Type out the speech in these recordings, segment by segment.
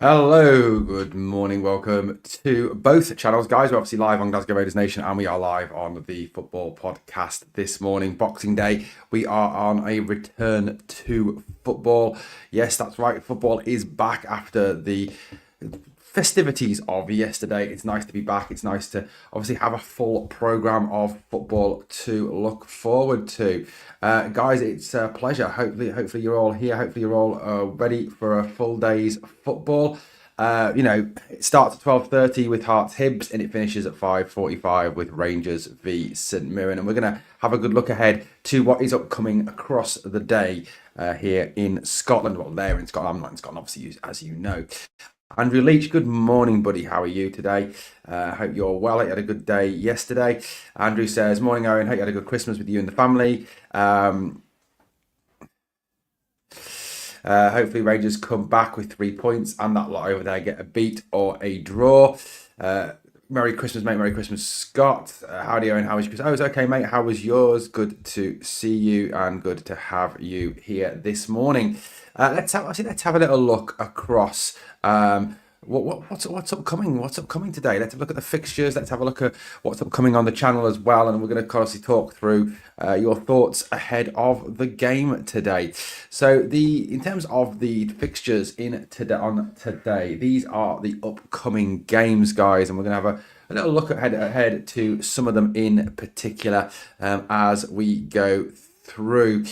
Hello, good morning, welcome to both channels, guys. We're obviously live on Glasgow Raiders Nation and we are live on the football podcast this morning, Boxing Day. We are on a return to football. Yes, that's right, football is back after the festivities of yesterday. It's nice to be back. It's nice to obviously have a full program of football to look forward to. Guys, it's a pleasure. Hopefully you're all here. Hopefully you're all ready for a full day's football. It starts at 12:30 with Hearts Hibs and it finishes at 5:45 with Rangers v St Mirren. And we're going to have a good look ahead to what is upcoming across the day here in Scotland. Well, there in Scotland. I'm not in Scotland, obviously, as you know. Andrew Leach, good morning, buddy. How are you today? Hope you're well. Hope you had a good day yesterday. Andrew says, morning, Owen. Hope you had a good Christmas with you and the family. Hopefully Rangers come back with 3 points and that lot over there get a beat or a draw. Merry Christmas, mate. Merry Christmas, Scott. Howdy, Owen. How was your Christmas? I was okay, mate. How was yours? Good to see you and good to have you here this morning. Let's have a little look across what's upcoming. What's upcoming today? Let's have a look at the fixtures. Let's have a look at what's upcoming on the channel as well, and we're going to obviously talk through your thoughts ahead of the game today. So in terms of the fixtures on today, these are the upcoming games, guys, and we're going to have a little look ahead to some of them in particular as we go through.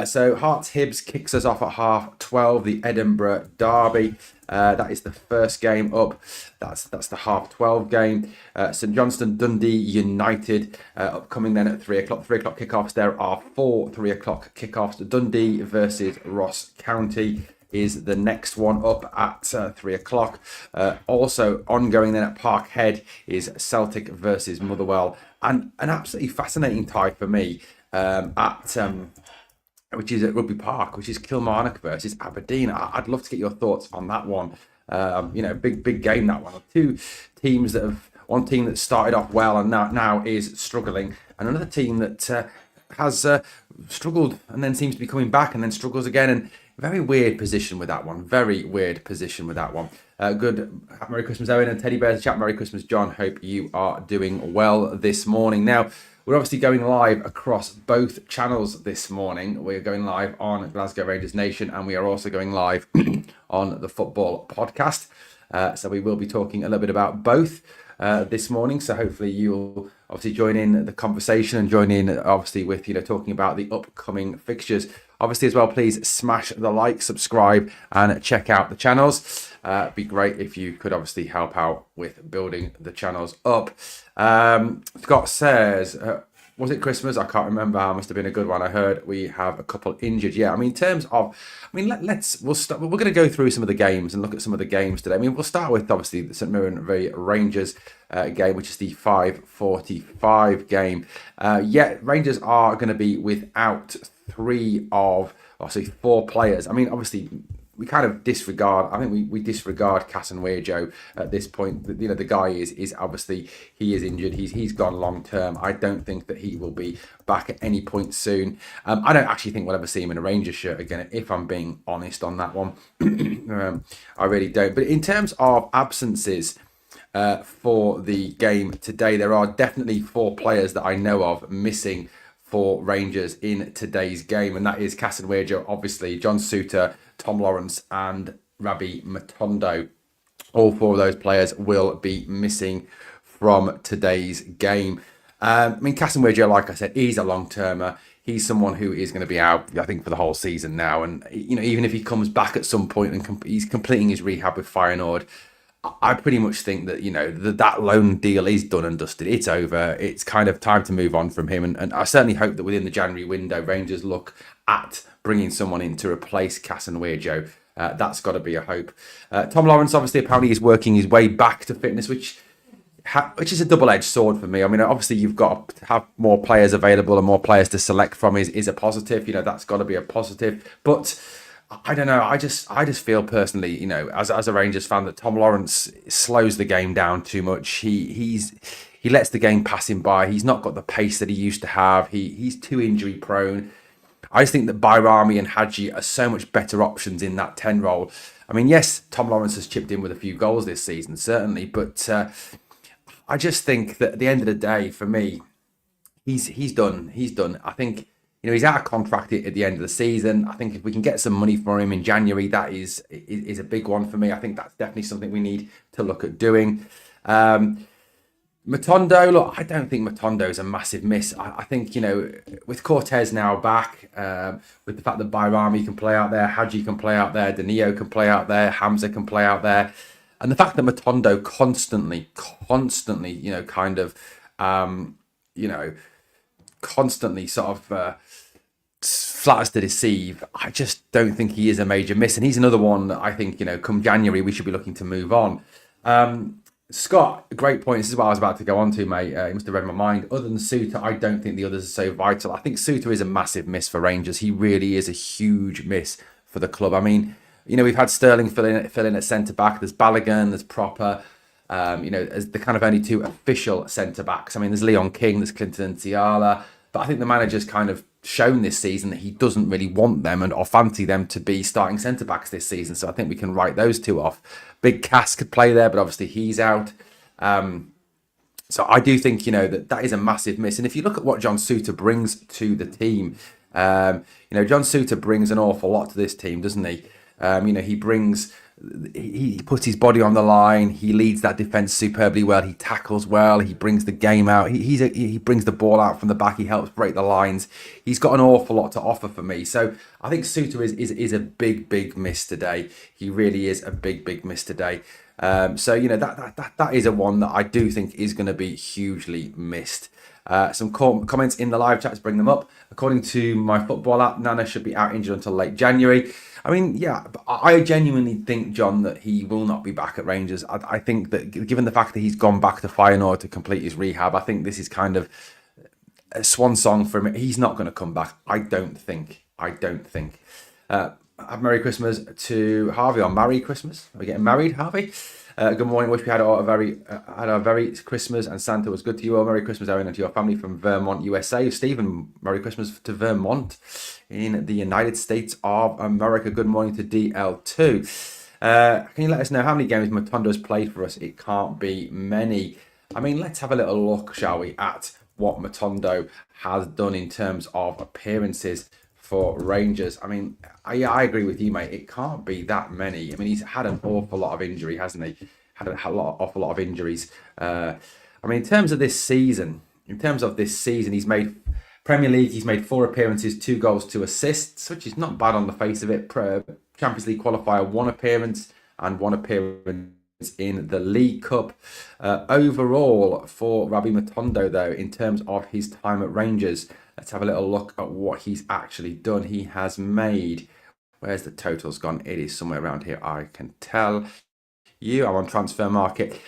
So Hearts Hibs kicks us off at 12:30, the Edinburgh Derby. That is the first game up. That's the 12:30 game. St Johnstone Dundee United upcoming then at 3 o'clock. 3 o'clock kickoffs. There are 4 3 o'clock kickoffs. Dundee versus Ross County is the next one up at 3 o'clock. Also ongoing then at Parkhead is Celtic versus Motherwell, and an absolutely fascinating tie for me which is at Rugby Park, which is Kilmarnock versus Aberdeen. I'd love to get your thoughts on that one. Big game, that one. Two teams that have, one team that started off well and now is struggling, and another team that has struggled and then seems to be coming back and then struggles again. And very weird position with that one. Very weird position with that one. Good. Merry Christmas, Owen, and Teddy Bears chat. Merry Christmas, John. Hope you are doing well this morning. Now, we're obviously going live across both channels this morning. We're going live on Glasgow Raiders Nation, and we are also going live on the football podcast. So we will be talking a little bit about both this morning. So hopefully you'll obviously join in the conversation and join in obviously with talking about the upcoming fixtures. Obviously as well, please smash the like, subscribe, and check out the channels. It'd be great if you could obviously help out with building the channels up. Scott says, was it Christmas? I can't remember. It must have been a good one. I heard we have a couple injured. Yeah, I mean, in terms of, we'll start. We're going to go through some of the games and look at some of the games today. I mean, we'll start with obviously the St Mirren v Rangers game, which is the 5:45 game. Rangers are going to be without 4 players. I mean, obviously, we kind of disregard. I think we disregard Casanwejo at this point. The guy is obviously, he is injured. He's gone long term. I don't think that he will be back at any point soon. I don't actually think we'll ever see him in a Rangers shirt again, if I'm being honest on that one. I really don't. But in terms of absences for the game today, there are definitely 4 players that I know of missing for Rangers in today's game, and that is Casanwejo, obviously, John Suter, Tom Lawrence, and Rabbi Matondo. All 4 of those players will be missing from today's game. Casanwejo, like I said, he's a long-termer. He's someone who is going to be out, I think, for the whole season now. And even if he comes back at some point and he's completing his rehab with Feyenoord, I pretty much think that that loan deal is done and dusted. It's over. It's kind of time to move on from him, and I certainly hope that within the January window, Rangers look at bringing someone in to replace Casanwejo. That's got to be a hope. Tom Lawrence, obviously, apparently is working his way back to fitness, which is a double-edged sword for me. I mean, obviously, you've got to have more players available and more players to select from is a positive. That's got to be a positive, but I don't know. I just feel personally, as a Rangers fan, that Tom Lawrence slows the game down too much. He lets the game pass him by. He's not got the pace that he used to have. He's too injury prone. I just think that Bayrami and Hadji are so much better options in that 10 role. I mean, yes, Tom Lawrence has chipped in with a few goals this season, certainly, but I just think that at the end of the day, for me, he's done. He's done. I think he's out of contract at the end of the season. I think if we can get some money for him in January, that is a big one for me. I think that's definitely something we need to look at doing. Matondo, look, I don't think Matondo is a massive miss. I think, with Cortez now back, with the fact that Bayrami can play out there, Hadji can play out there, Danilo can play out there, Hamza can play out there, and the fact that Matondo constantly, constantly sort of flatters to deceive, I just don't think he is a major miss. And he's another one that I think, come January, we should be looking to move on. Scott, great point. This is what I was about to go on to, mate. You must have read my mind. Other than Suter, I don't think the others are so vital. I think Suter is a massive miss for Rangers. He really is a huge miss for the club. I mean, we've had Sterling fill in at centre-back. There's Balogun, there's Proper. As the kind of only two official centre-backs. I mean, there's Leon King, there's Clinton Tiala. But I think the manager's kind of shown this season that he doesn't really want them or fancy them to be starting centre-backs this season. So I think we can write those two off. Big Cass could play there, but obviously he's out. So I do think, that is a massive miss. And if you look at what John Suter brings to the team, John Suter brings an awful lot to this team, doesn't he? He puts his body on the line. He leads that defence superbly well. He tackles well. He brings the game out. He brings the ball out from the back. He helps break the lines. He's got an awful lot to offer for me. So I think Suter is a big miss today. He really is a big miss today. That is a one that I do think is going to be hugely missed. Some comments in the live chat to bring them up. According to my football app, Nana should be out injured until late January. I mean, yeah, but I genuinely think, John, that he will not be back at Rangers. I think that given the fact that he's gone back to Feyenoord to complete his rehab, I think this is kind of a swan song for him. He's not going to come back. I don't think. Have Merry Christmas to Harvey on Merry Christmas. Are we getting married, Harvey? Good morning. Wish we had a very Christmas and Santa was good to you all. Merry Christmas, Owen, and to your family from Vermont, USA. Stephen, Merry Christmas to Vermont in the United States of America. Good morning to DL2. Can you let us know how many games Matondo has played for us? It can't be many. I mean, let's have a little look, shall we, at what Matondo has done in terms of appearances for Rangers. I mean, I agree with you, mate. It can't be that many. I mean, he's had an awful lot of injury, hasn't he? Awful lot of injuries. I mean, in terms of this season, he's made Premier League. He's made 4 appearances, 2 goals, 2 assists, which is not bad on the face of it. Champions League qualifier, 1 appearance and 1 appearance in the League Cup. Overall, for Rabbi Matondo, though, in terms of his time at Rangers, let's have a little look at what he's actually done. He has made, where's the totals gone? It is somewhere around here, I can tell you. I'm on Transfer Market.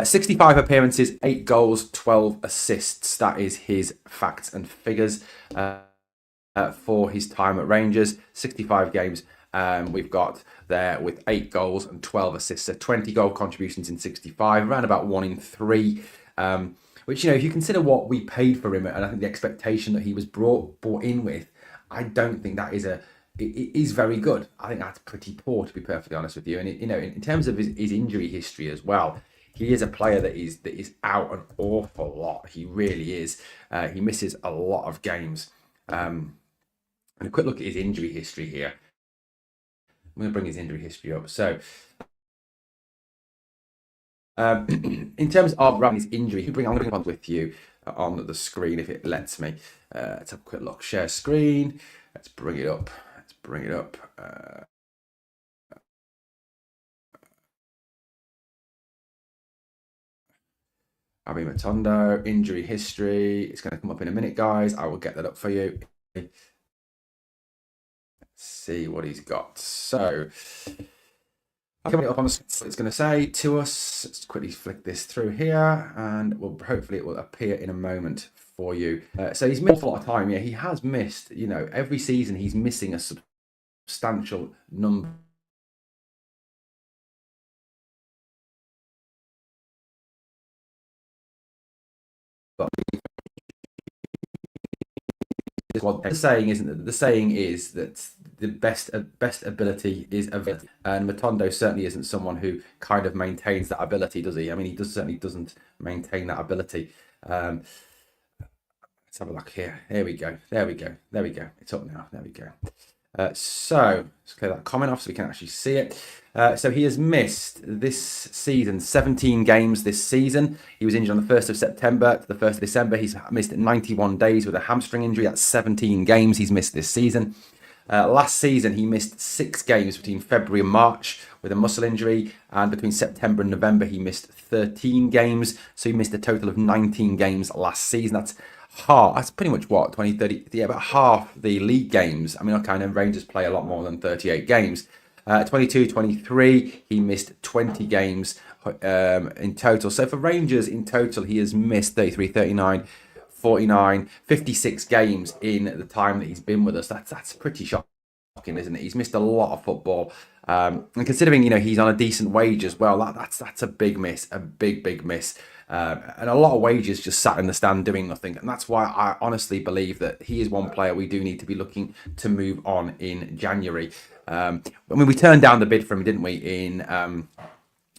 65 appearances, 8 goals, 12 assists. That is his facts and figures for his time at Rangers. 65 games. We've got there with 8 goals and 12 assists. So 20 goal contributions in 65, around about 1 in 3. Which, if you consider what we paid for him, and I think the expectation that he was brought in with, I don't think that it is very good. I think that's pretty poor, to be perfectly honest with you. And in terms of his injury history as well, he is a player that is out an awful lot. He really is. He misses a lot of games. And a quick look at his injury history here. I'm going to bring his injury history up. So, in terms of Ravan's injury, I'm going to bring on with you on the screen if it lets me. Let's have a quick look. Share screen. Let's bring it up. Abi Matondo, injury history. It's going to come up in a minute, guys. I will get that up for you. Let's see what he's got. So, coming up on the screen, it's going to say to us. Let's quickly flick this through here, and hopefully it will appear in a moment for you. So he's missed a lot of time. Yeah, he has missed. Every season he's missing a substantial number. But Well, the saying isn't that the saying is that the best ability is ability, and Matondo certainly isn't someone who kind of maintains that ability, does he? I mean, certainly doesn't maintain that ability. Let's have a look here. Here we go. There we go. There we go. It's up now. There we go. So let's clear that comment off so we can actually see it. So he has missed this season 17 games this season. He was injured on the 1st of September to the 1st of December. He's missed 91 days with a hamstring injury. That's 17 games he's missed this season. Last season, he missed 6 games between February and March with a muscle injury, and between September and November, he missed 13 games. So he missed a total of 19 games last season. That's half. That's pretty much what 20, 30. Yeah, about half the league games. I mean, okay, and Rangers play a lot more than 38 games. 22-23, he missed 20 games in total. So for Rangers in total, he has missed 33, 39. 49, 56 games in the time that he's been with us. That's pretty shocking, isn't it? He's missed a lot of football, and considering he's on a decent wage as well, that's a big miss, a big miss, and a lot of wages just sat in the stand doing nothing. And that's why I honestly believe that he is one player we do need to be looking to move on in January. I mean, we turned down the bid for him, didn't we?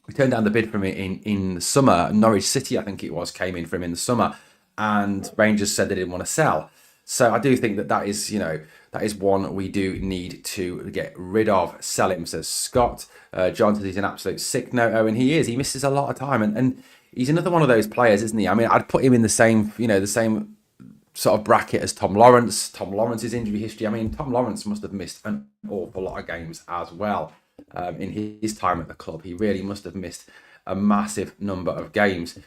We turned down the bid for him in the summer. Norwich City, I think it was, came in for him in the summer. And Rangers said they didn't want to sell. So I do think that is one we do need to get rid of. Sell him, says Scott. John says he's an absolute sick note. Oh, and he is. He misses a lot of time. And he's another one of those players, isn't he? I mean, I'd put him in the same sort of bracket as Tom Lawrence. Tom Lawrence's injury history. I mean, Tom Lawrence must have missed an awful lot of games as well in his time at the club. He really must have missed a massive number of games.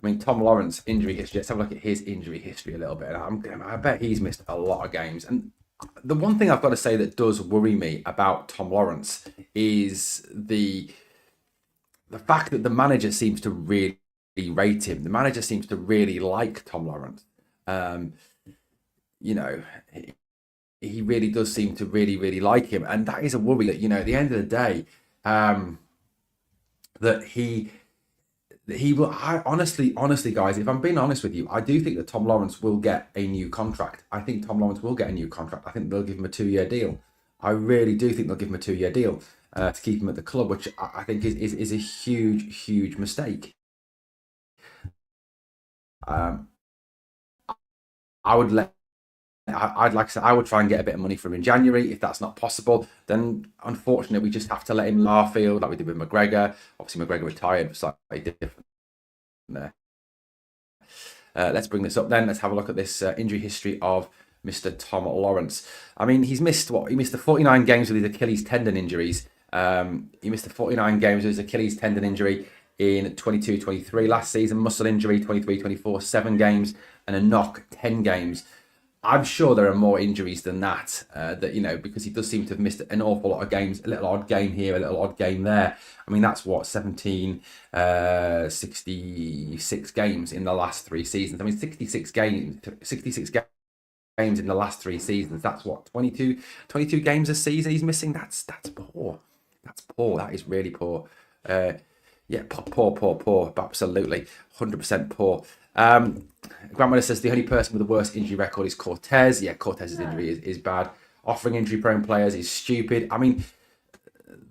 I mean, Tom Lawrence injury history. Let's have a look at his injury history a little bit. I bet he's missed a lot of games. And the one thing I've got to say that does worry me about Tom Lawrence is the fact that the manager seems to really rate him. The manager seems to really like Tom Lawrence. He really does seem to really like him, and that is a worry. That at the end of the day, that he will. I honestly, guys, if I'm being honest with you, I do think that Tom Lawrence will get a new contract. I think Tom Lawrence will get a new contract. I think they'll give him a 2-year deal. I really do think they'll give him a 2-year deal to keep him at the club, which I think is a huge mistake. I would I'd like to say I would try and get a bit of money from him in January. If that's not possible, then unfortunately we just have to let him Larfield like we did with McGregor. Obviously McGregor retired, slightly different there. Let's bring this up then. Let's have a look at this injury history of Mr. Tom Lawrence. I mean, he missed the 49 games with his Achilles tendon injuries. He missed the 49 games with his Achilles tendon injury in 22-23 last season. Muscle injury 23-24, 7 games, and a knock 10 games. I'm sure there are more injuries than that, because he does seem to have missed an awful lot of games, a little odd game here, a little odd game there. I mean, that's 66 games in the last 3 seasons. I mean, 66 games in the last 3 seasons. That's 22 games a season he's missing. That's poor. That's poor. That is really poor. Poor. Absolutely. 100% poor. Grandmother says the only person with the worst injury record is Cortez. Yeah, Cortez's injury is bad. Offering injury-prone players is stupid. I mean,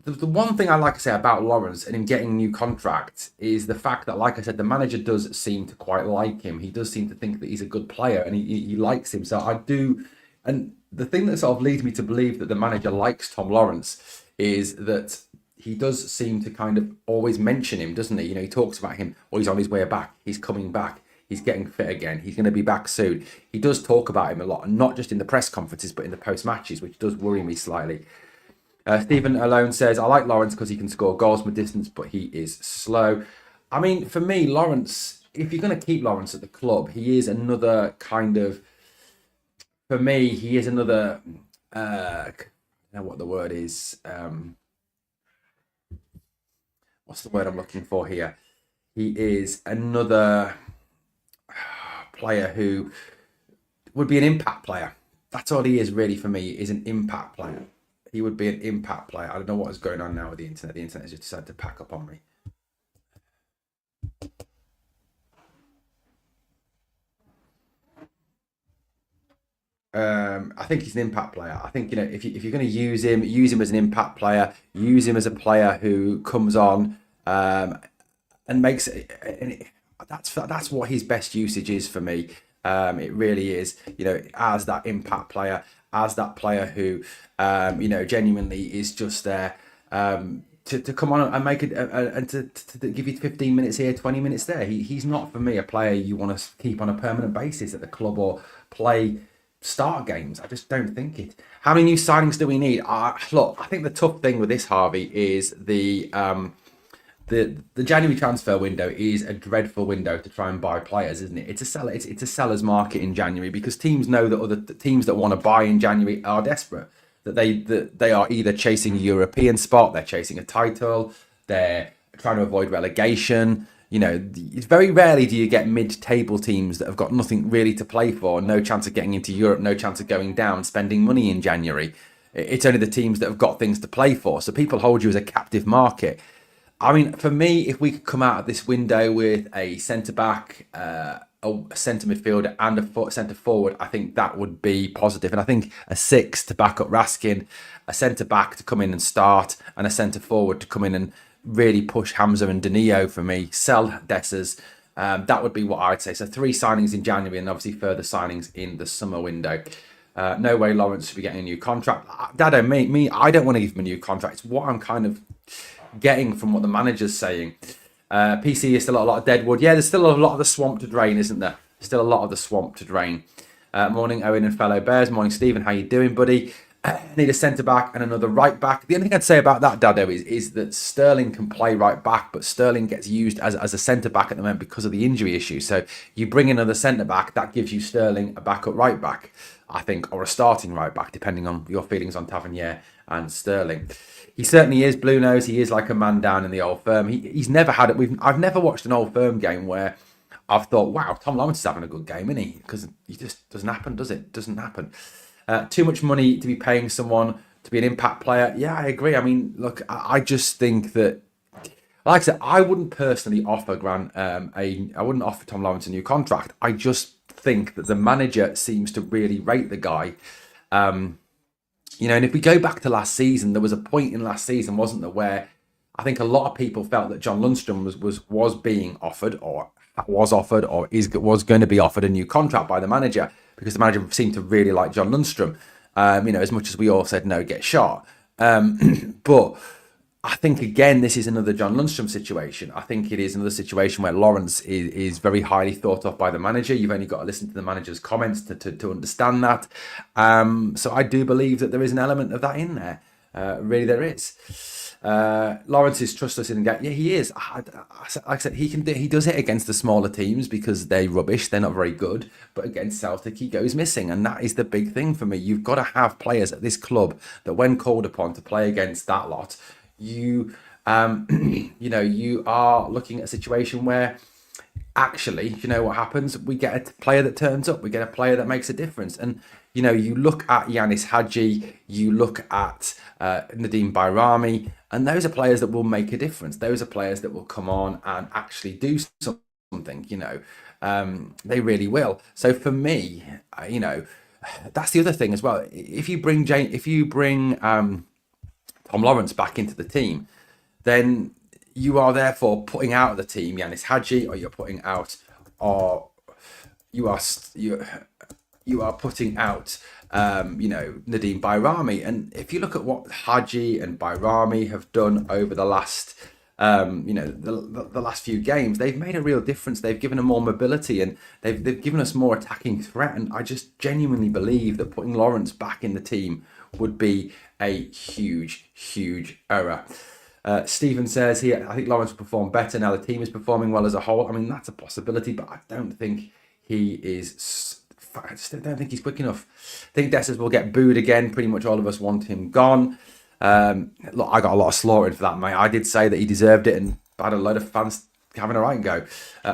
the one thing I like to say about Lawrence and him getting a new contract is the fact that, like I said, the manager does seem to quite like him. He does seem to think that he's a good player and he likes him. So I do. And the thing that sort of leads me to believe that the manager likes Tom Lawrence is that he does seem to kind of always mention him, doesn't he? He talks about him, or he's on his way back. He's coming back. He's getting fit again. He's going to be back soon. He does talk about him a lot, and not just in the press conferences, but in the post-matches, which does worry me slightly. Stephen Alone says, I like Lawrence because he can score goals from a distance, but he is slow. I mean, for me, Lawrence, if you're going to keep Lawrence at the club, he is another kind of, for me, he is another, I don't know what the word is. What's the word I'm looking for here? He is another player who would be an impact player. That's all he is really for me, is an impact player. He would be an impact player. I don't know what is going on now with the internet. The internet has just decided to pack up on me. I think he's an impact player. I think, if you're going to use him as an impact player, use him as a player who comes on and makes it. That's what his best usage is for me. It really is. As that impact player, as that player who, genuinely is just there. To come on and make it and to give you 15 minutes here, 20 minutes there. He's not for me a player you want to keep on a permanent basis at the club or play start games. I just don't think it. How many new signings do we need? Look, I think the tough thing with this, Harvey, is the January transfer window is a dreadful window to try and buy players, isn't it? It's a seller. It's a seller's market in January because teams know that other teams that want to buy in January are desperate. That they are either chasing a European spot, they're chasing a title, they're trying to avoid relegation. It's very rarely do you get mid-table teams that have got nothing really to play for, no chance of getting into Europe, no chance of going down, spending money in January. It's only the teams that have got things to play for. So people hold you as a captive market. I mean, for me, if we could come out of this window with a centre-back, a centre midfielder and a centre forward, I think that would be positive. And I think a 6 to back up Raskin, a centre back to come in and start, and a centre forward to come in and really push Hamza and Danilo for me. Sell Dessers. That would be what I'd say. So 3 signings in January and obviously further signings in the summer window. No way Lawrence should be getting a new contract. Dado, me, I don't want to give him a new contract. It's what I'm kind of getting from what the manager's saying. PC is still a lot of dead wood. Yeah, there's still a lot of the swamp to drain, isn't there? Still a lot of the swamp to drain. Morning, Owen and fellow Bears. Morning, Stephen. How you doing, buddy? Need a centre back and another right back. The only thing I'd say about that, Dado, is that Sterling can play right back, but Sterling gets used as a centre back at the moment because of the injury issue. So you bring another centre back, that gives you Sterling a backup right back, I think, or a starting right back, depending on your feelings on Tavernier and Sterling. He certainly is Blue Nose. He is like a man down in the Old Firm. He's never had it. I've never watched an Old Firm game where I've thought, wow, Tom Lawrence is having a good game, isn't he? Because it just doesn't happen, does it? Doesn't happen. Too much money to be paying someone to be an impact player. Yeah, I agree. I mean, look, I just think that, like I said, I wouldn't personally offer I wouldn't offer Tom Lawrence a new contract. I just think that the manager seems to really rate the guy. And if we go back to last season, there was a point in last season, wasn't there, where I think a lot of people felt that John Lundstrom was being offered or was going to be offered a new contract by the manager because the manager seemed to really like John Lundstrom. As much as we all said no, get shot. But I think, again, this is another John Lundstrom situation. I think it is another situation where Lawrence is very highly thought of by the manager. You've only got to listen to the manager's comments to understand that. So I do believe that there is an element of that in there. Really, there is. Lawrence is trustless in get. Yeah, he is. Like I said, he does it against the smaller teams because they're rubbish. They're not very good. But against Celtic, he goes missing, and that is the big thing for me. You've got to have players at this club that, when called upon to play against that lot, you are looking at a situation where actually, what happens? We get a player that turns up. We get a player that makes a difference. And, you look at Yanis Hadji, you look at Nadim Bayrami, and those are players that will make a difference. Those are players that will come on and actually do something, they really will. So for me, that's the other thing as well. If you bring Tom Lawrence back into the team, then you are therefore putting out of the team Yanis Hadji, or you're putting out, or you are putting out, Nadim Bayrami. And if you look at what Hadji and Bayrami have done over the last, the last few games, they've made a real difference. They've given them more mobility and they've given us more attacking threat. And I just genuinely believe that putting Lawrence back in the team would be a huge error. Stephen says here, I think Lawrence will perform better now the team is performing well as a whole. I mean, that's a possibility, but I don't think he is. I just don't think he's quick enough. I think Dessers will get booed again. Pretty much all of us want him gone. Look, I got a lot of slaughtering for that, mate. I did say that he deserved it, and I had a load of fans having a right go.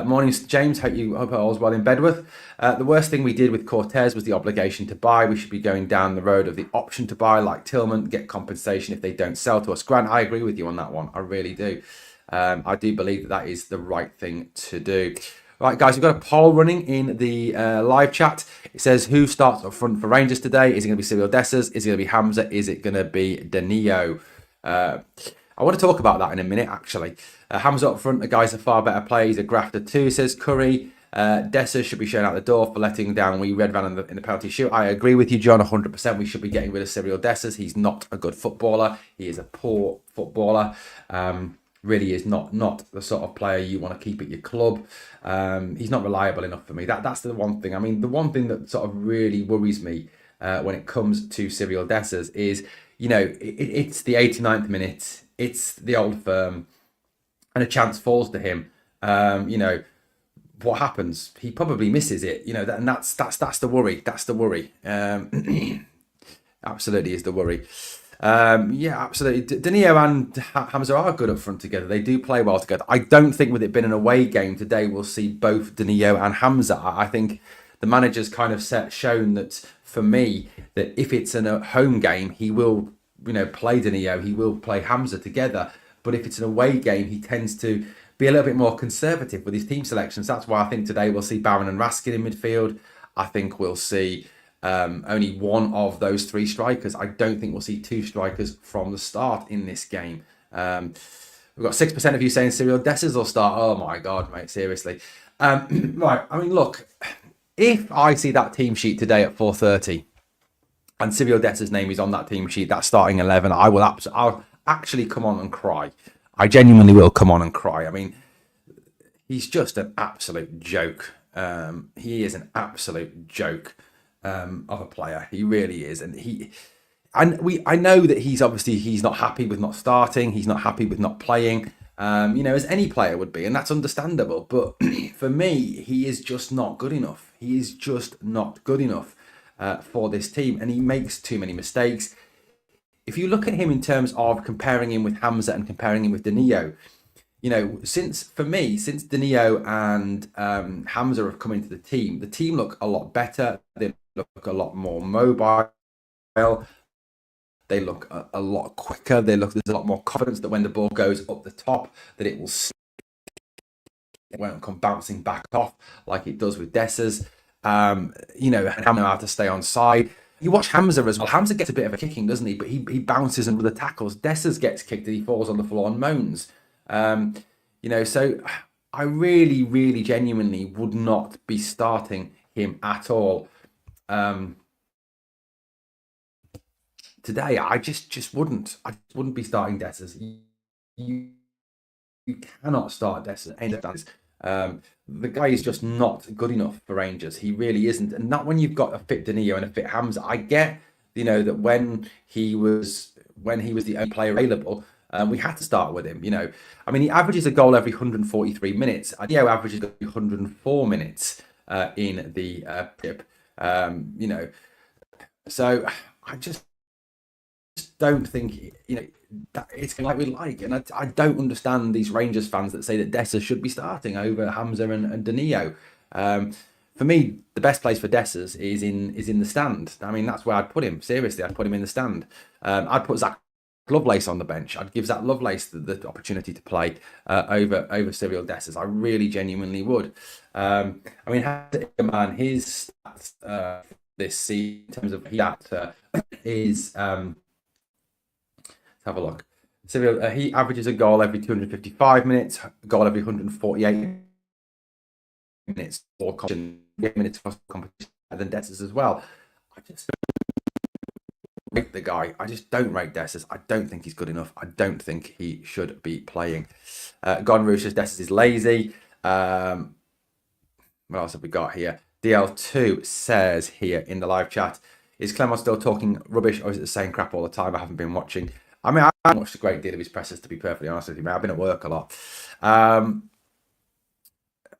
Morning, James. Hope all's well in Bedworth. The worst thing we did with Cortez was the obligation to buy. We should be going down the road of the option to buy, like Tillman, get compensation if they don't sell to us. Grant, I agree with you on that one. I really do. I do believe that is the right thing to do. Right, guys, we've got a poll running in the live chat. It says, who starts up front for Rangers today? Is it going to be Cyril Dessers? Is it going to be Hamza? Is it going to be Danilo? I want to talk about that in a minute, actually. Hamza up front, the guy's a far better player. He's a grafter too, says Curry. Dessers should be shown out the door for letting down wee Red Van in the penalty shoot. I agree with you, John, 100%. We should be getting rid of Cyril Dessers. He's not a good footballer. He is a poor footballer. Really is not the sort of player you want to keep at your club. He's not reliable enough for me. That's the one thing. I mean, the one thing that sort of really worries me when it comes to Cyril Dessers is, it's the 89th minute. It's the old firm, and a chance falls to him. What happens? He probably misses it. And that's the worry. That's the worry. Absolutely is the worry. Yeah, absolutely. Danilo and Hamza are good up front together. They do play well together. I don't think with it being an away game today, we'll see both Danilo and Hamza. I think the manager's kind of shown that, for me, that if it's a home game, he will, play Danilo. He will play Hamza together. But if it's an away game, he tends to be a little bit more conservative with his team selections. That's why I think today we'll see Barron and Raskin in midfield. I think we'll see only one of those three strikers. I don't think we'll see two strikers from the start in this game. We've got 6% of you saying Cyril Dessers will start. Oh my God, mate, seriously. Right, I mean, look, if I see that team sheet today at 4:30 and Cyril Dessers' name is on that team sheet, that starting 11, I'll actually come on and cry. I genuinely will come on and cry. I mean, he's just an absolute joke. He is an absolute joke of a player. He really is. I know that he's not happy with not starting. He's not happy with not playing, as any player would be. And that's understandable. But for me, he is just not good enough. He is just not good enough for this team. And he makes too many mistakes. If you look at him in terms of comparing him with Hamza and comparing him with Danilo, since Danilo and Hamza have come into the team look a lot better. They look a lot more mobile. They look a lot quicker. There's a lot more confidence that when the ball goes up the top, that it won't come bouncing back off like it does with Dessers. And Hamza know how to stay on side. You watch Hamza as well. Hamza gets a bit of a kicking, doesn't he? But he bounces under the tackles. Dessers gets kicked and he falls on the floor and moans. So I really, really genuinely would not be starting him at all. Today, I just wouldn't. I wouldn't be starting Dessers. You cannot start Dessers. The guy is just not good enough for Rangers. He really isn't. And not when you've got a fit Danilo and a fit Hamza. I get, that when he was the only player available, we had to start with him. I mean, he averages a goal every 143 minutes. Danilo averages 104 minutes in the PIP. So I just don't think that it's like we like, and I don't understand these Rangers fans that say that Dessers should be starting over Hamza and Danilo. For me, the best place for Dessers is in the stand. I mean, that's where I'd put him. Seriously, I'd put him in the stand. I'd put Zach Lovelace on the bench. I'd give Zach Lovelace the opportunity to play over Cyril Dessers. I really genuinely would. I mean, man, his stats this season in terms of that is. Have a look. Cyril, he averages a goal every 255 minutes, a goal every 148 minutes, or minutes for competition, and then Dessers as well. I just don't rate the guy. I just don't rate Dessers. I don't think he's good enough. I don't think he should be playing. Gon Rouge says Dessers is lazy. What else have we got here? DL2 says here in the live chat, is Clement still talking rubbish, or is it the same crap all the time? I haven't been watching. I mean, I haven't watched a great deal of his presses, to be perfectly honest with you, mate. I've been at work a lot.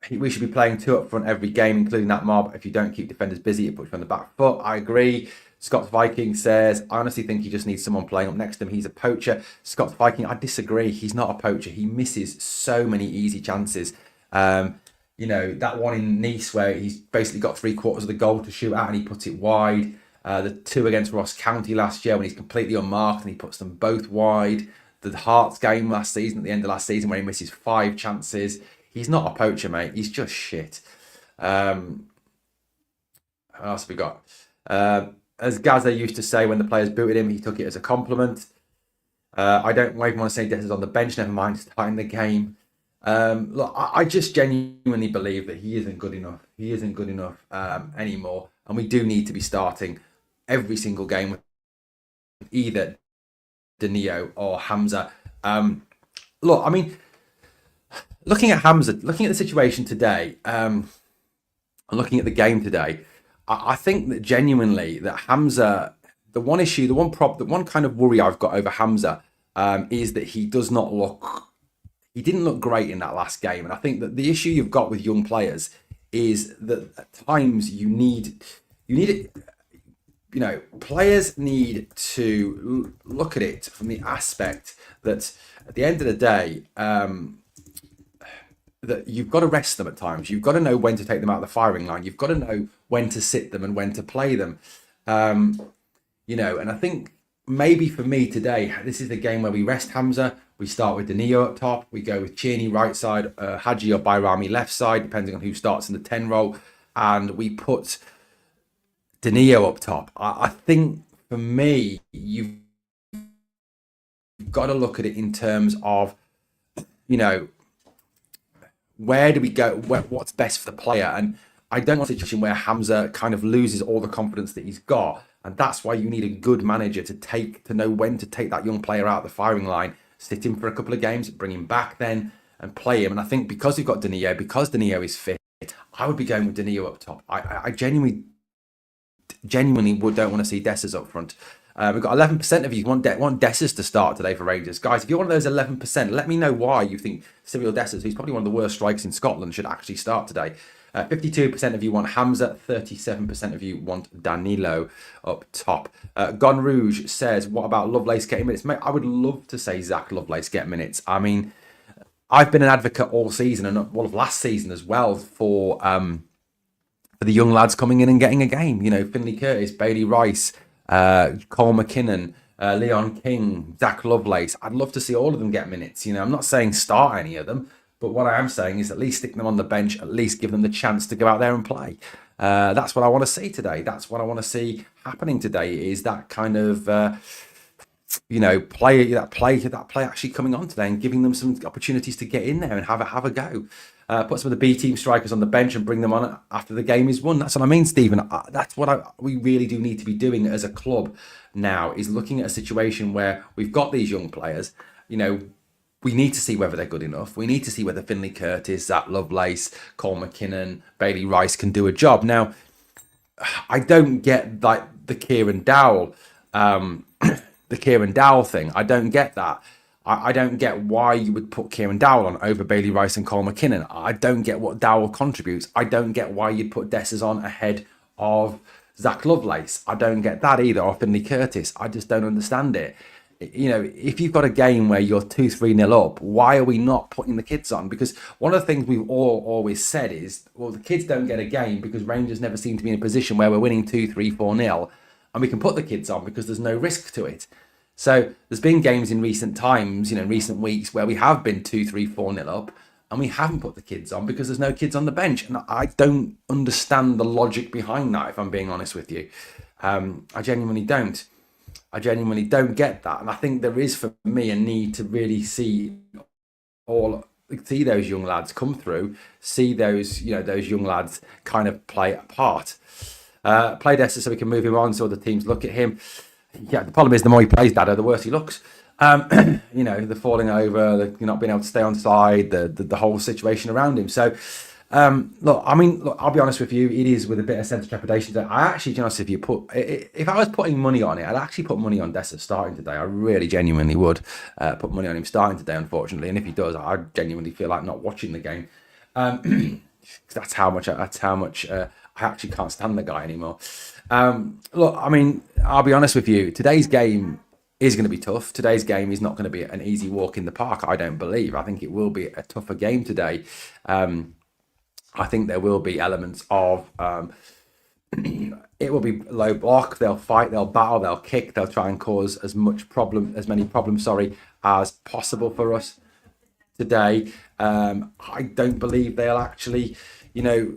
We should be playing two up front every game, including that mob. If you don't keep defenders busy, it puts you on the back foot. I agree. Scott's Viking says, I honestly think he just needs someone playing up next to him. He's a poacher. Scott's Viking, I disagree. He's not a poacher. He misses so many easy chances. That one in Nice where he's basically got 3/4 of the goal to shoot at and he puts it wide. The two against Ross County last year when he's completely unmarked and he puts them both wide. The Hearts game last season, at the end of last season, where he misses 5 chances. He's not a poacher, mate. He's just shit. Um, what else have we got? As Gaza used to say when the players booted him, he took it as a compliment. I don't even want to say Des is on the bench, never mind starting the game. Look, I just genuinely believe that he isn't good enough. He isn't good enough anymore. And we do need to be starting every single game with either Danilo or Hamza. Look, I mean, looking at Hamza, looking at the situation today, and looking at the game today, I think that genuinely that Hamza, the one issue, the one kind of worry I've got over Hamza is that he does not look, he didn't look great in that last game. And I think that the issue you've got with young players is that at times you need it. You know, players need to look at it from the aspect that at the end of the day, that you've got to rest them at times. You've got to know when to take them out of the firing line. You've got to know when to sit them and when to play them. You know, and I think maybe for me today, this is the game where we rest Hamza. We start with Danilo up top. We go with Tierney right side, Hadji or Bayrami left side, depending on who starts in the 10 role. And we put Danilo up top. I think for me, you've got to look at it in terms of, you know, where do we go? What's best for the player? And I don't want a situation where Hamza kind of loses all the confidence that he's got. And that's why you need a good manager to know when to take that young player out of the firing line, sit him for a couple of games, bring him back then and play him. And I think because we've got Danilo, because Danilo is fit, I would be going with Danilo up top. I genuinely don't want to see Dessers up front. We've got 11% of you want Dessers to start today for Rangers. Guys, if you're one of those 11%, let me know why you think Cyril Dessers, who's probably one of the worst strikers in Scotland, should actually start today. 52% of you want Hamza, 37% of you want Danilo up top. Gon Rouge says, what about Lovelace getting minutes? Mate, I would love to say Zach Lovelace get minutes. I mean, I've been an advocate all season and all of last season as well for the young lads coming in and getting a game. You know, Finlay Curtis, Bailey Rice, Cole McKinnon, Leon King, Zach Lovelace. I'd love to see all of them get minutes. You know, I'm not saying start any of them, but what I am saying is at least stick them on the bench, at least give them the chance to go out there and play. That's what I want to see today. That's what I want to see happening today, is that kind of, you know, play actually coming on today and giving them some opportunities to get in there and have a go. Put some of the B team strikers on the bench and bring them on after the game is won. That's what I mean, Stephen. That's what we really do need to be doing as a club now, is looking at a situation where we've got these young players. You know, we need to see whether they're good enough. We need to see whether Finlay Curtis, Zach Lovelace, Cole McKinnon, Bailey Rice can do a job. Now, I don't get like the Kieran Dowell thing. I don't get that. I don't get why you would put Kieran Dowell on over Bailey Rice and Cole McKinnon. I don't get what Dowell contributes. I don't get why you'd put Dessers on ahead of Zach Lovelace. I don't get that either, or Finlay Curtis. I just don't understand it. You know, if you've got a game where you're 2-3-0 up, why are we not putting the kids on? Because one of the things we've always said is, well, the kids don't get a game because Rangers never seem to be in a position where we're winning 2-3-4-0 and we can put the kids on because there's no risk to it. So there's been games in recent times, you know, in recent weeks where we have been 2-3-4-0 up and we haven't put the kids on because there's no kids on the bench. And I don't understand the logic behind that, if I'm being honest with you. I genuinely don't. I genuinely don't get that. And I think there is, for me, a need to really see those young lads come through, see those, you know, those young lads kind of play a part. Play Dessa so we can move him on so the teams look at him. Yeah, the problem is the more he plays, Dado, the worse he looks. You know, the falling over, the not being able to stay on side, the whole situation around him. So, look, I'll be honest with you, it is with a bit of sense of trepidation that I actually, to be honest, if I was putting money on it, I'd actually put money on Dessa starting today. I really genuinely would put money on him starting today, unfortunately. And if he does, I genuinely feel like not watching the game. That's how much I actually can't stand the guy anymore. Look, I mean, I'll be honest with you, today's game is going to be tough. Today's game is not going to be an easy walk in the park, I don't believe. I think it will be a tougher game today. I think there will be elements of it will be low block. They'll fight, they'll battle, they'll kick, they'll try and cause as many problems as possible for us. today. I don't believe they'll actually, it'll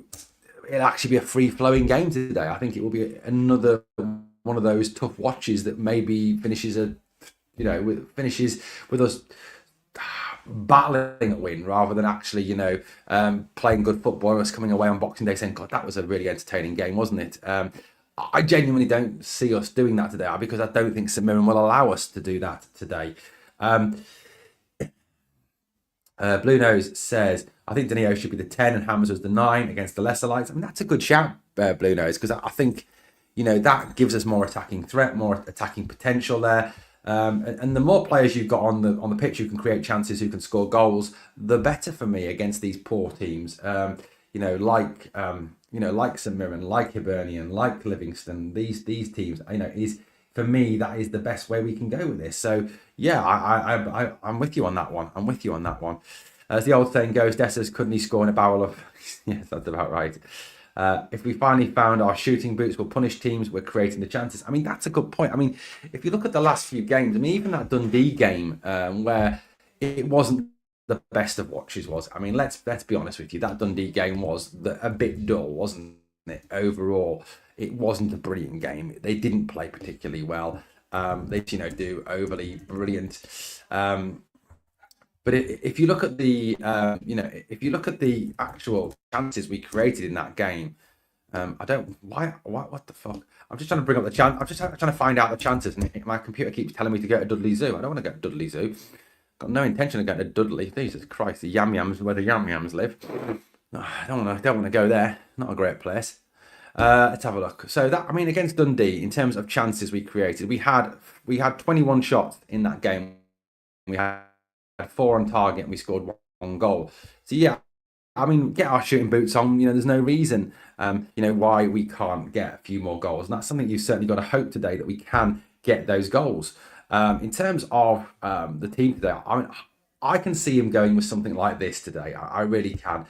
actually be a free-flowing game today. I think it will be another one of those tough watches that maybe finishes with us battling a win rather than actually, playing good football and us coming away on Boxing Day saying, God, that was a really entertaining game, wasn't it? I genuinely don't see us doing that today because I don't think St Mirren will allow us to do that today. Blue Nose says, I think Danilo should be the 10 and Hamza's the 9 against the lesser lights. I mean, that's a good shout, Blue Nose, because I think, that gives us more attacking threat, more attacking potential there. And the more players you've got on the pitch who can create chances, who can score goals, the better for me against these poor teams. Like St Mirren, like Hibernian, like Livingston, these teams, is for me that is the best way we can go with this. So yeah, I'm with you on that one. As the old saying goes, Dessers, couldn't he score in a barrel of? Yes, that's about right. If we finally found our shooting boots, we'll punish teams. We're creating the chances. I mean, that's a good point. I mean, if you look at the last few games, I mean, even that Dundee game where it wasn't the best of watches was. I mean, let's be honest with you. That Dundee game was a bit dull, wasn't it? Overall, it wasn't a brilliant game. They didn't play particularly well. They do overly brilliant. But if you look at the actual chances we created in that game, what the fuck? I'm just trying to bring up the chance. I'm just trying to find out the chances, and my computer keeps telling me to go to Dudley Zoo. I don't want to go to Dudley Zoo. Got no intention of going to Dudley. Jesus Christ, the Yam Yams, where the Yam Yams live. No, I don't want to go there. Not a great place. Let's have a look. So against Dundee, in terms of chances we created, we had 21 shots in that game. We had 4 on target and we scored 1 goal. So yeah, get our shooting boots on. There's no reason, why we can't get a few more goals. And that's something you've certainly got to hope today, that we can get those goals. In terms of the team today, I can see him going with something like this today. I really can.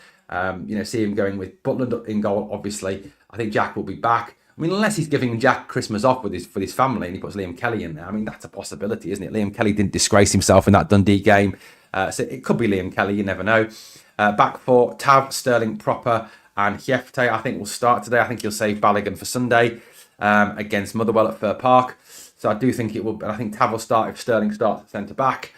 See him going with Butland in goal. Obviously, I think Jack will be back. I mean, unless he's giving Jack Christmas off for his family and he puts Liam Kelly in there. I mean, that's a possibility, isn't it? Liam Kelly didn't disgrace himself in that Dundee game. So it could be Liam Kelly, you never know. Back 4, Tav, Sterling, Proper and Hjefte, I think will start today. I think he'll save Balogun for Sunday against Motherwell at Fir Park. So I do think it will. I think Tav will start if Sterling starts at centre back.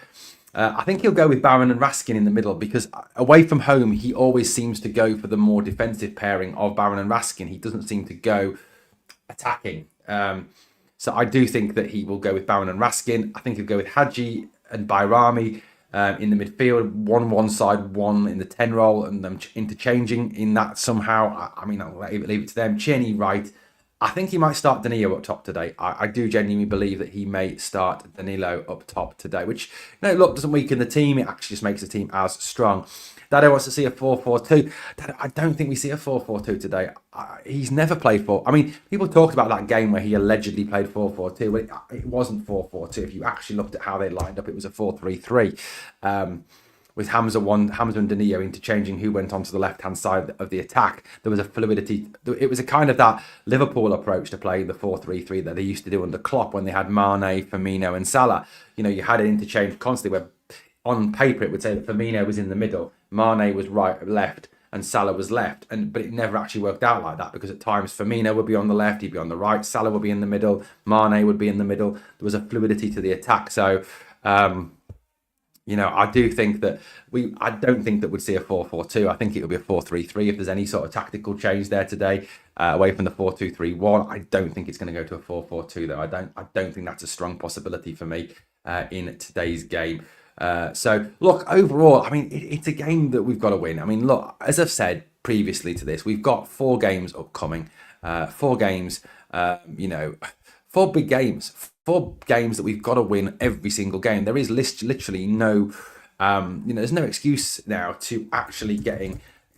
I think he'll go with Barron and Raskin in the middle because away from home, he always seems to go for the more defensive pairing of Barron and Raskin. He doesn't seem to go attacking. So I do think that he will go with Barron and Raskin. I think he'll go with Hadji and Bayrami in the midfield, one side, one in the 10 role, and them interchanging in that somehow. I'll leave it to them. Cheney right. I think he might start Danilo up top today. I do genuinely believe that he may start Danilo up top today, which, doesn't weaken the team. It actually just makes the team as strong. Dado wants to see a 4-4-2. I don't think we see a 4-4-2 today. He's never played 4. People talked about that game where he allegedly played 4-4-2, but it wasn't 4-4-2. If you actually looked at how they lined up, it was a 4-3-3. With Hamza and Danilo interchanging who went onto the left-hand side of the attack. There was a fluidity. It was a kind of that Liverpool approach to playing the 4-3-3 that they used to do under Klopp when they had Mane, Firmino and Salah. You had an interchange constantly where on paper it would say that Firmino was in the middle, Mane was right, left, and Salah was left. But it never actually worked out like that because at times Firmino would be on the left, he'd be on the right, Salah would be in the middle, Mane would be in the middle. There was a fluidity to the attack. So, I do think that I don't think that we'd see a 4-4-2. I think it would be a 4-3-3 if there's any sort of tactical change there today, away from the 4-2-3-1. I don't think it's going to go to a 4-4-2 though. I don't think that's a strong possibility for me in today's game. So look, overall, it's a game that we've got to win. Look, as I've said previously to this, we've got 4 games upcoming, 4 games, 4 big games. 4 games that we've got to win every single game. There is literally no, there's no excuse now to actually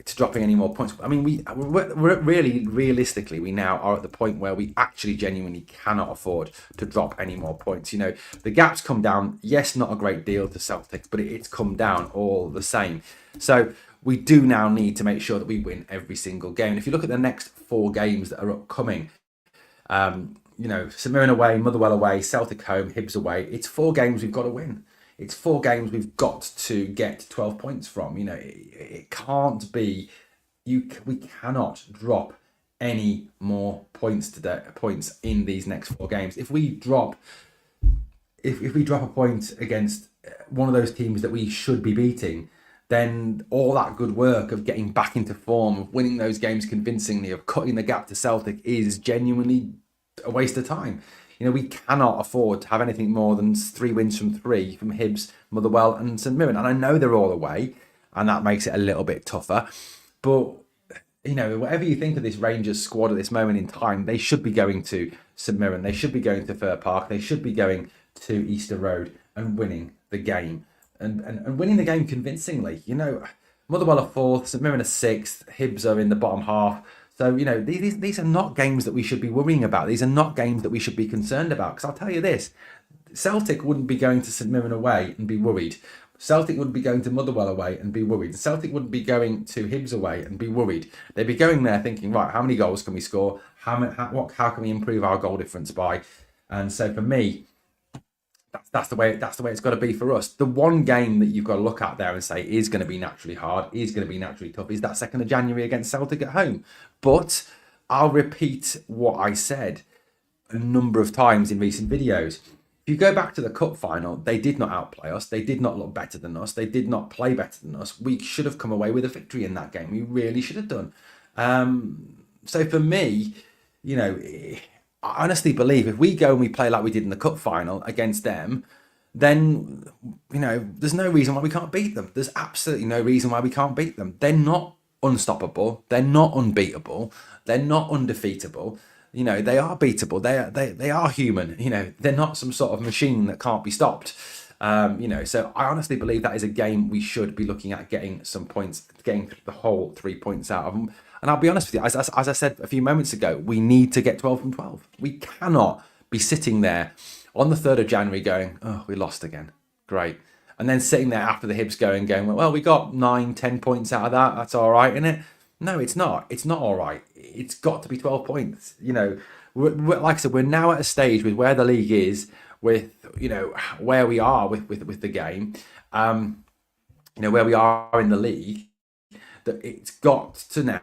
dropping any more points. We're really, realistically, we now are at the point where we actually genuinely cannot afford to drop any more points. The gap's come down. Yes, not a great deal to Celtic, but it's come down all the same. So we do now need to make sure that we win every single game. And if you look at the next 4 games that are upcoming, St Mirren away, Motherwell away, Celtic home, Hibs away. It's 4 games we've got to win. It's 4 games we've got to get 12 points from. It can't be. We cannot drop any more points in these next 4 games. If we drop a point against one of those teams that we should be beating, then all that good work of getting back into form, of winning those games convincingly, of cutting the gap to Celtic is genuinely a waste of time. We cannot afford to have anything more than 3 wins from 3 from Hibs, Motherwell and St Mirren. And I know they're all away, and that makes it a little bit tougher. But, whatever you think of this Rangers squad at this moment in time, they should be going to St Mirren. They should be going to Fir Park. They should be going to Easter Road and winning the game. And winning the game convincingly. Motherwell are 4th, St Mirren are 6th, Hibs are in the bottom half. So, these are not games that we should be worrying about. These are not games that we should be concerned about. Because I'll tell you this, Celtic wouldn't be going to St Mirren away and be worried. Celtic wouldn't be going to Motherwell away and be worried. Celtic wouldn't be going to Hibs away and be worried. They'd be going there thinking, right, how many goals can we score? How can we improve our goal difference by? And so for me, that's the way it's got to be for us. The one game that you've got to look at there and say is going to be naturally hard, is going to be naturally tough, is that 2nd of January against Celtic at home. But I'll repeat what I said a number of times in recent videos. If you go back to the cup final, they did not outplay us. They did not look better than us. They did not play better than us. We should have come away with a victory in that game. We really should have done. So for me, I honestly believe if we go and we play like we did in the cup final against them, then, there's no reason why we can't beat them. There's absolutely no reason why we can't beat them. They're not unstoppable. They're not unbeatable. They're not undefeatable. They are beatable. They are human. They're not some sort of machine that can't be stopped. So I honestly believe that is a game we should be looking at getting some points, getting the whole 3 points out of them. And I'll be honest with you, as I said a few moments ago, we need to get 12 from 12. We cannot be sitting there on the 3rd of January going, oh, we lost again. Great. And then sitting there after the Hibs going, well, we got 9, 10 points out of that. That's all right, isn't it? No, it's not. It's not all right. It's got to be 12 points. Like I said, we're now at a stage with where the league is, with, where we are with the game, where we are in the league, that it's got to now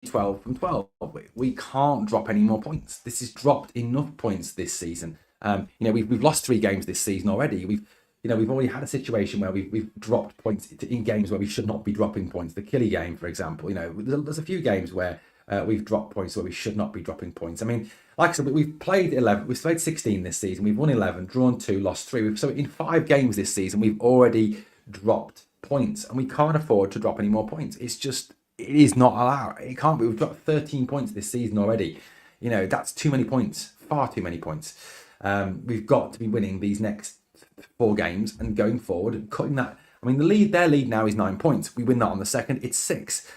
12 from 12. We can't drop any more points. This has dropped enough points this season. We've lost 3 games this season already. We've already had a situation where we've dropped points in games where we should not be dropping points. The Killy game, for example, there's a few games where we've dropped points where we should not be dropping points. I mean, like I said, we've played 16 this season. We've won 11, drawn 2, lost 3. So in 5 games this season, we've already dropped points, and we can't afford to drop any more points. It is not allowed. It can't be. We've dropped 13 points this season already. That's too many points, far too many points. We've got to be winning these next 4 games and going forward and cutting that. I mean, their lead now is 9 points. We win that on the 2nd, it's 6.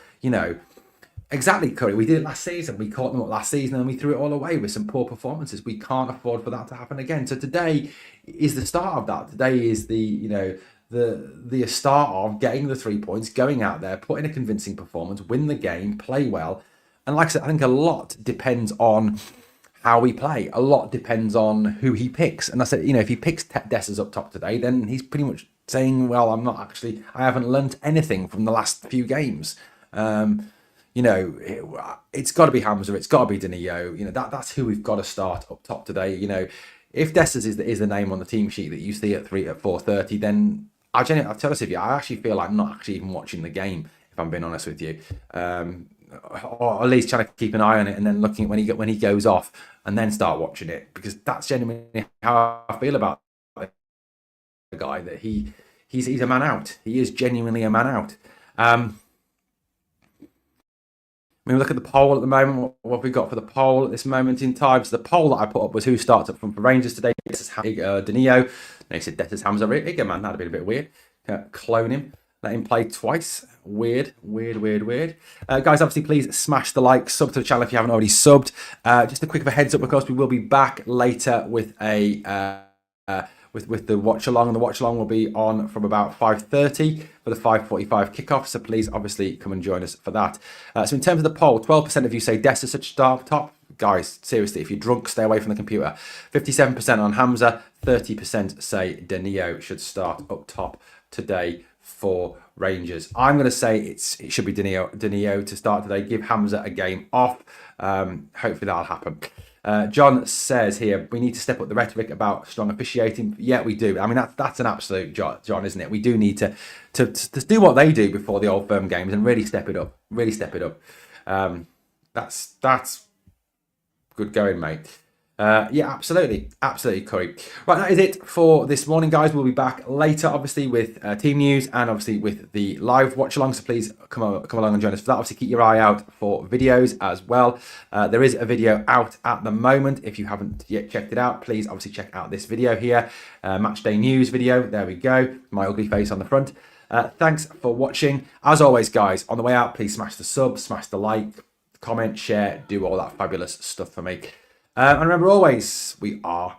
Exactly, Curry. We did it last season. We caught them up last season and we threw it all away with some poor performances. We can't afford for that to happen again. So today is the start of that. Today is the start of getting the 3 points, going out there, putting a convincing performance, win the game, play well. And like I said, I think a lot depends on how we play. A lot depends on who he picks. And I said, if he picks Dessers up top today, then he's pretty much saying, well, I haven't learnt anything from the last few games. It's got to be Hamza, it's got to be Danilo. That's who we've got to start up top today. If Dessers is the name on the team sheet that you see at 4:30, then I'll tell us if I actually feel like not actually even watching the game, if I'm being honest with you. Or at least trying to keep an eye on it and then looking at when he goes off and then start watching it, because that's genuinely how I feel about the guy, that he's a man out. He is genuinely a man out. When we look at the poll at the moment, what have we got for the poll at this moment in time? So the poll that I put up was who starts up front for Rangers today. This is Danilo. And he said Dessers, Hamza, Igga, man. That'd be a bit weird. Clone him. Let him play twice. Weird. Guys, obviously, please smash the like, sub to the channel if you haven't already subbed. Just a quick of a heads up, because we will be back later with a with the watch along, and the watch along will be on from about 5:30 for the 5:45 kickoff. So please, obviously, come and join us for that. So in terms of the poll, 12% of you say Dessers should start top. guys, seriously, if you're drunk, stay away from the computer. 57% on Hamza, 30% say Danilo should start up top today for Rangers. I'm going to say it should be Danilo to start today. Give Hamza a game off. Hopefully that'll happen. John says here, we need to step up the rhetoric about strong officiating. Yeah, we do. I mean, that's an absolute John, isn't it? We do need to do what they do before the Old Firm games and really step it up. Really step it up. That's good going, mate. Yeah, absolutely, Curry. Right, that is it for this morning, guys. We'll be back later, obviously, with team news and obviously with the live watch along. So please come along and join us for that. Obviously, keep your eye out for videos as well. There is a video out at the moment. If you haven't yet checked it out, please obviously check out this video here, match day news video. There we go, my ugly face on the front. Thanks for watching. As always, guys, on the way out, please smash the sub, smash the like, comment, share, do all that fabulous stuff for me. And remember always, we are